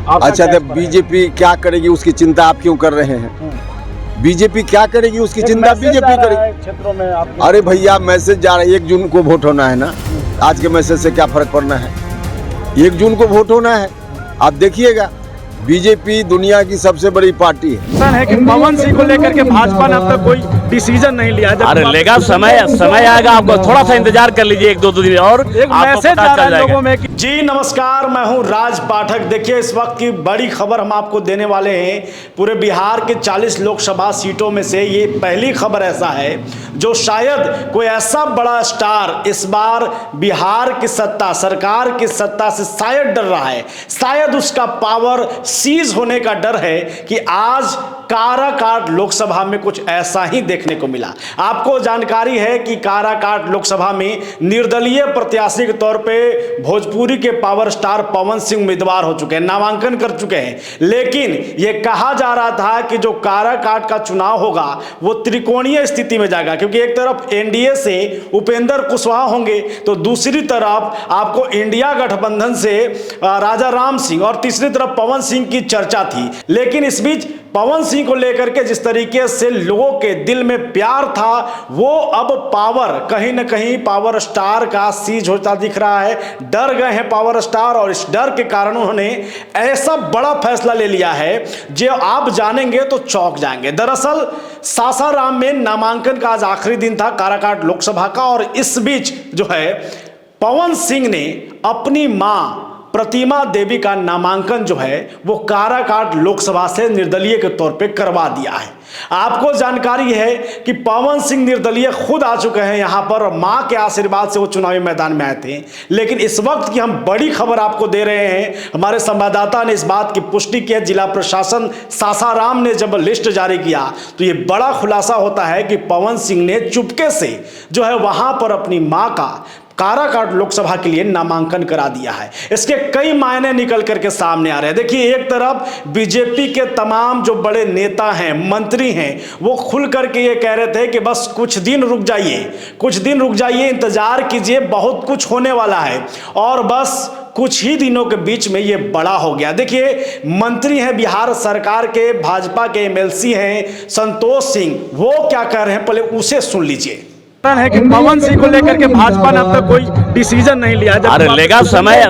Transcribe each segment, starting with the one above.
अच्छा, तो बीजेपी क्या करेगी उसकी चिंता आप क्यों कर रहे हैं? बीजेपी क्या करेगी उसकी चिंता बीजेपी करेगी क्षेत्रों में आप। अरे भैया, मैसेज जा रहा है, 1 जून को वोट होना है ना। आज के मैसेज से क्या फर्क पड़ना है? 1 जून को वोट होना है। आप देखिएगा, बीजेपी दुनिया की सबसे बड़ी पार्टी है कि पवन सिंह को लेकर के भाजपा ने अब तक कोई डिसीजन नहीं लिया। अरे लेगा, समय आएगा, आपको थोड़ा सा इंतजार कर लीजिए, 1-2 दिन और एक मैसेज आ रहा है लोगों में कि जी नमस्कार, मैं हूं राज पाठक। देखिए, इस वक्त की बड़ी खबर हम आपको देने वाले हैं। पूरे बिहार के 40 लोकसभा सीटों में से ये पहली खबर ऐसा है जो शायद कोई ऐसा बड़ा स्टार इस बार बिहार की सत्ता, सरकार की सत्ता से शायद डर रहा है। शायद उसका पावर सीज होने का डर है कि आज काराकाट लोकसभा में कुछ ऐसा ही देखने को मिला। आपको जानकारी है कि काराकाट लोकसभा में निर्दलीय प्रत्याशी के तौर पे भोजपुरी के पावर स्टार पवन सिंह उम्मीदवार हो चुके हैं, नामांकन कर चुके हैं। लेकिन यह कहा जा रहा था कि जो काराकाट का चुनाव होगा वो त्रिकोणीय स्थिति में जाएगा, क्योंकि एक तरफ एनडीए से उपेंद्र कुशवाहा होंगे तो दूसरी तरफ आपको इंडिया गठबंधन से राजा राम सिंह और तीसरी तरफ पवन सिंह की चर्चा थी। लेकिन इस बीच पवन सिंह को लेकर के जिस तरीके से लोगों के दिल में प्यार था, वो अब पावर कहीं ना कहीं पावर स्टार का सीज होता दिख रहा है। डर गए हैं पावर स्टार और इस डर के कारण उन्होंने ऐसा बड़ा फैसला ले लिया है जो आप जानेंगे तो चौंक जाएंगे। दरअसल सासाराम में नामांकन का आज आखिरी दिन था काराकाट लोकसभा का, और इस बीच जो है पवन सिंह ने अपनी मां प्रतिमा देवी का नामांकन जो है वो काराकाट लोकसभा से निर्दलीय के तौर पे करवा दिया है। आपको जानकारी है कि पवन सिंह निर्दलीय खुद आ चुके हैं यहां पर, मां के आशीर्वाद से वो चुनावी मैदान में आए थे। लेकिन इस वक्त की हम बड़ी खबर आपको दे रहे हैं, हमारे संवाददाता ने इस बात की पुष्टि की है। जिला प्रशासन सासाराम ने जब लिस्ट जारी किया तो ये बड़ा खुलासा होता है कि पवन सिंह ने चुपके से जो है वहां पर अपनी मां का काराकाट लोकसभा के लिए नामांकन करा दिया है। इसके कई मायने निकल करके सामने आ रहे हैं। देखिए, एक तरफ बीजेपी के तमाम जो बड़े नेता हैं, मंत्री हैं, वो खुल करके ये कह रहे थे कि बस कुछ दिन रुक जाइए, कुछ दिन रुक जाइए, इंतजार कीजिए, बहुत कुछ होने वाला है। और बस कुछ ही दिनों के बीच में ये बड़ा हो गया। देखिए, मंत्री हैं बिहार सरकार के, भाजपा के एमएलसी हैं संतोष सिंह, वो क्या कह रहे हैं पहले उसे सुन लीजिए। है कि पवन सिंह को लेकर के भाजपा ने अब तक कोई डिसीजन नहीं लिया। अरे लेगा, समय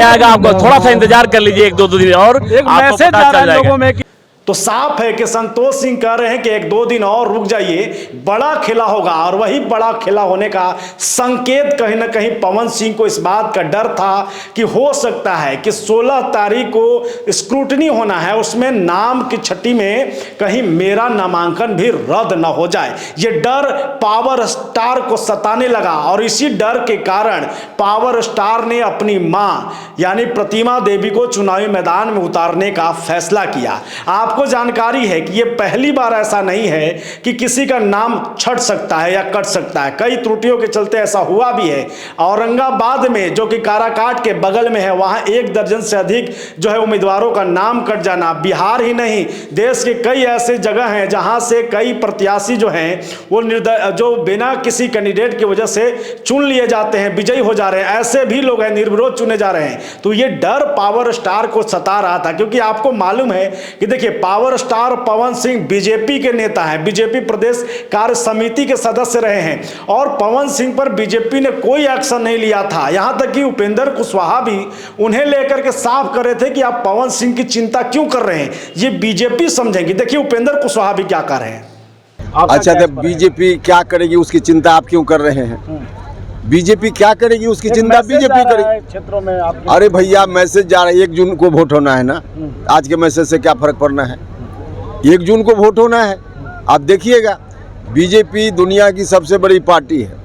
आएगा, आपको थोड़ा सा इंतजार कर लीजिए, 1-2 दिन और एक मैसेज आ रहा है लोगों में कि तो साफ है कि संतोष सिंह कह रहे हैं कि 1-2 दिन और रुक जाइए, बड़ा खेला होगा। और वही बड़ा खेला होने का संकेत कहीं ना कहीं पवन सिंह को इस बात का डर था कि हो सकता है कि 16 तारीख को स्क्रूटनी होना है, उसमें नाम की छठी में कहीं मेरा नामांकन भी रद्द न हो जाए। ये डर पावर स्टार को सताने लगा और इसी डर के कारण पावर स्टार ने अपनी मां यानी प्रतिमा देवी को चुनावी मैदान में उतारने का फैसला किया। आपको जानकारी है कि यह पहली बार ऐसा नहीं है कि किसी का नाम छट सकता है या कट सकता है। कई त्रुटियों के चलते ऐसा हुआ भी है। औरंगाबाद में जो कि काराकाट के बगल में है, वहां 1 दर्जन से अधिक जो है उम्मीदवारों का नाम कट जाना। बिहार ही नहीं, देश के कई ऐसे जगह हैं जहां से कई प्रत्याशी जो हैं वो जो बिना किसी कैंडिडेट की वजह से चुन लिए जाते हैं, विजयी हो जा रहे हैं। ऐसे भी लोग हैं निर्विरोध चुने जा रहे हैं। तो ये डर पावर स्टार को सता रहा था, क्योंकि आपको मालूम है कि देखिए, power star Pawan Singh BJP के नेता हैं, बीजेपी प्रदेश कार्य समिति के सदस्य रहे हैं, और पवन सिंह पर बीजेपी ने कोई एक्शन नहीं लिया था। यहां तक कि उपेंद्र कुशवाहा भी उन्हें लेकर के साफ कर रहे थे कि आप पवन सिंह की चिंता क्यों कर रहे हैं, ये बीजेपी समझेंगी। देखिए, उपेंद्र कुशवाहा भी क्या कर रहे हैं। अच्छा, तो बीजेपी क्या करेगी उसकी चिंता आप क्यों कर रहे हैं? बीजेपी क्या करेगी उसकी चिंता बीजेपी करेगी क्षेत्रों में आप। अरे भैया, मैसेज जा रहा है, 1 जून को वोट होना है ना। आज के मैसेज से क्या फर्क पड़ना है? 1 जून को वोट होना है। आप देखिएगा, बीजेपी दुनिया की सबसे बड़ी पार्टी है।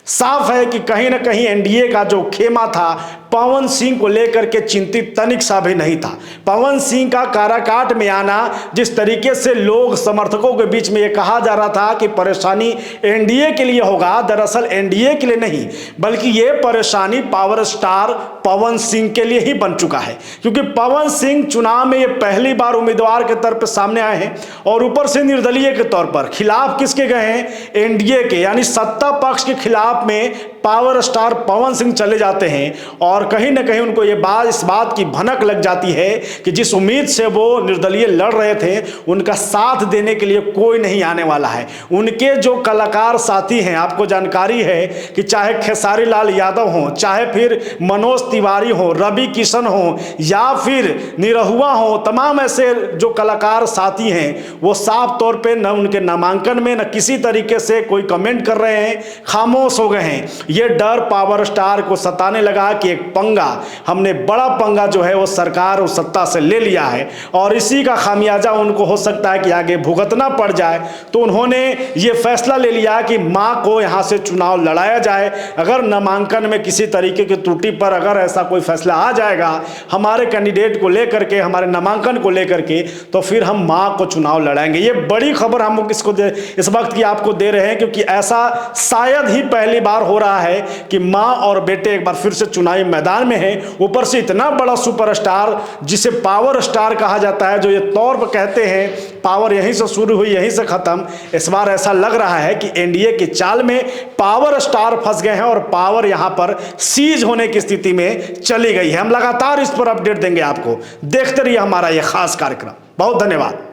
साफ है कि कहीं ना कहीं एनडीए का जो खेमा था पवन सिंह को लेकर के चिंतित तनिक सा भी नहीं था। पवन सिंह का काराकाट में आना, जिस तरीके से लोग समर्थकों के बीच में ये कहा जा रहा था कि परेशानी एनडीए के लिए होगा, दरअसल एनडीए के लिए नहीं बल्कि ये परेशानी पावर स्टार पवन सिंह के लिए ही बन चुका है। क्योंकि पवन सिंह चुनाव में ये पहली बार उम्मीदवार के तौर पर सामने आए हैं और ऊपर से निर्दलीय के तौर पर। खिलाफ किसके गए हैं? एनडीए के, यानी सत्ता पक्ष के खिलाफ में पावर स्टार पवन सिंह चले जाते हैं और कहीं ना कहीं उनको ये इस बात की भनक लग जाती है कि जिस उम्मीद से वो निर्दलीय लड़ रहे थे उनका साथ देने के लिए कोई नहीं आने वाला है। उनके जो कलाकार साथी हैं, आपको जानकारी है कि चाहे खेसारी लाल यादव हो, चाहे फिर मनोज तिवारी हो, रवि किशन हो या फिर निरहुआ हो, तमाम ऐसे जो कलाकार साथी हैं वो साफ तौर पे न उनके नामांकन में न किसी तरीके से कोई कमेंट कर रहे हैं, खामोश हो गए हैं। ये डर पावर स्टार को सताने लगा कि एक पंगा, हमने बड़ा पंगा जो है वो सरकार और सत्ता से ले लिया है और इसी का खामियाजा उनको हो सकता है कि आगे भुगतना पड़ जाए। तो उन्होंने ये फैसला ले लिया कि मां को यहां से चुनाव लड़ाया जाए। अगर नामांकन में किसी तरीके की त्रुटि पर अगर ऐसा कोई फैसला आ जाएगा हमारे कैंडिडेट को लेकर के, हमारे नामांकन को लेकर के, तो फिर हम मां को चुनाव लड़ाएंगे। ये बड़ी खबर हम इसको इस वक्त की आपको दे रहे हैं क्योंकि ऐसा शायद ही पहली बार हो रहा है कि मां और बेटे एक बार फिर से चुनावी मैदान में हैं। ऊपर से इतना बड़ा सुपरस्टार जिसे पावर स्टार कहा जाता है, जो ये तौर पर कहते हैं पावर यहीं से शुरू हुई यहीं से खत्म। इस बार ऐसा लग रहा है कि एनडीए की चाल में पावर स्टार फंस गए हैं और पावर यहां पर सीज होने की स्थिति में चली गई है। हम लगातार इस पर अपडेट देंगे आपको। देखते रहिए हमारा यह खास कार्यक्रम। बहुत धन्यवाद।